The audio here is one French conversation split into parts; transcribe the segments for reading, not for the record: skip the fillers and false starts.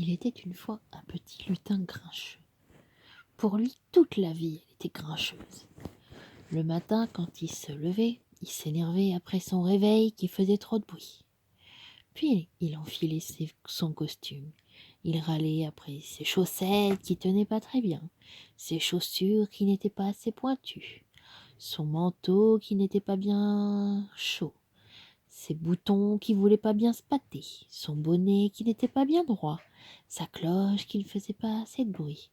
Il était une fois un petit lutin grincheux. Pour lui, toute la vie, elle était grincheuse. Le matin, quand il se levait, il s'énervait après son réveil qui faisait trop de bruit. Puis il enfilait son costume. Il râlait après ses chaussettes qui tenaient pas très bien, ses chaussures qui n'étaient pas assez pointues, son manteau qui n'était pas bien chaud, ses boutons qui voulaient pas bien se pâter, son bonnet qui n'était pas bien droit, sa cloche qui ne faisait pas assez de bruit.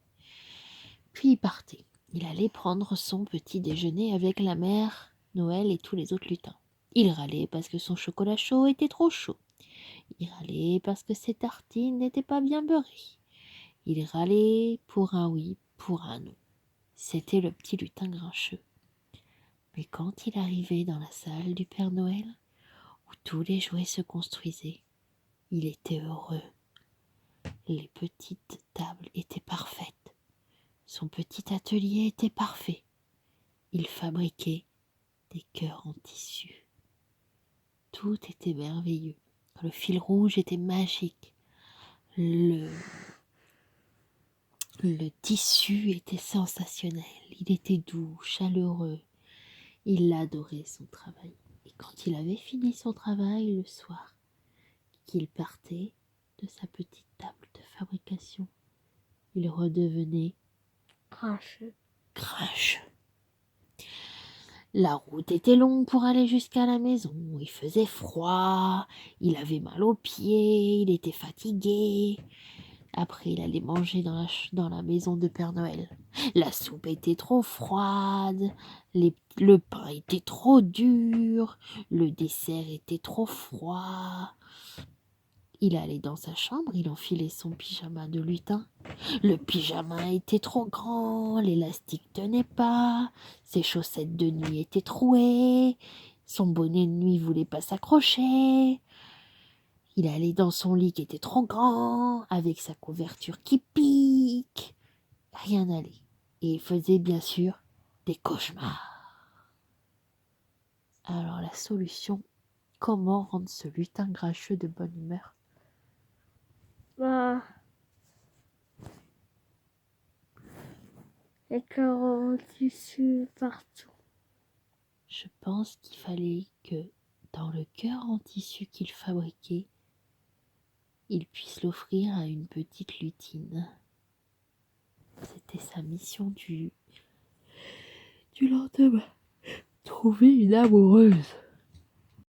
Puis il partait. Il allait prendre son petit déjeuner avec la mère, Noël et tous les autres lutins. Il râlait parce que son chocolat chaud était trop chaud. Il râlait parce que ses tartines n'étaient pas bien beurrées. Il râlait pour un oui, pour un non. C'était le petit lutin grincheux. Mais quand il arrivait dans la salle du Père Noël, où tous les jouets se construisaient, il était heureux. Les petites tables étaient parfaites. Son petit atelier était parfait. Il fabriquait des cœurs en tissu. Tout était merveilleux. Le fil rouge était magique. Le tissu était sensationnel. Il était doux, chaleureux. Il adorait son travail. Et quand il avait fini son travail le soir, qu'il partait de sa petite table de fabrication, il redevenait Grincheux. grincheux. La route était longue pour aller jusqu'à la maison. Il faisait froid, il avait mal aux pieds, il était fatigué. Après, il allait manger dans la maison de Père Noël. La soupe était trop froide, le pain était trop dur, le dessert était trop froid. Il allait dans sa chambre, il enfilait son pyjama de lutin. Le pyjama était trop grand, l'élastique tenait pas, ses chaussettes de nuit étaient trouées, son bonnet de nuit voulait pas s'accrocher. Il allait dans son lit qui était trop grand, avec sa couverture qui pique. Rien n'allait. Et il faisait bien sûr des cauchemars. Alors la solution, comment rendre ce lutin grincheux de bonne humeur? Les cœurs en tissu partout. Je pense qu'il fallait que dans le cœur en tissu qu'il fabriquait, il puisse l'offrir à une petite lutine. C'était sa mission du lendemain. Trouver une amoureuse.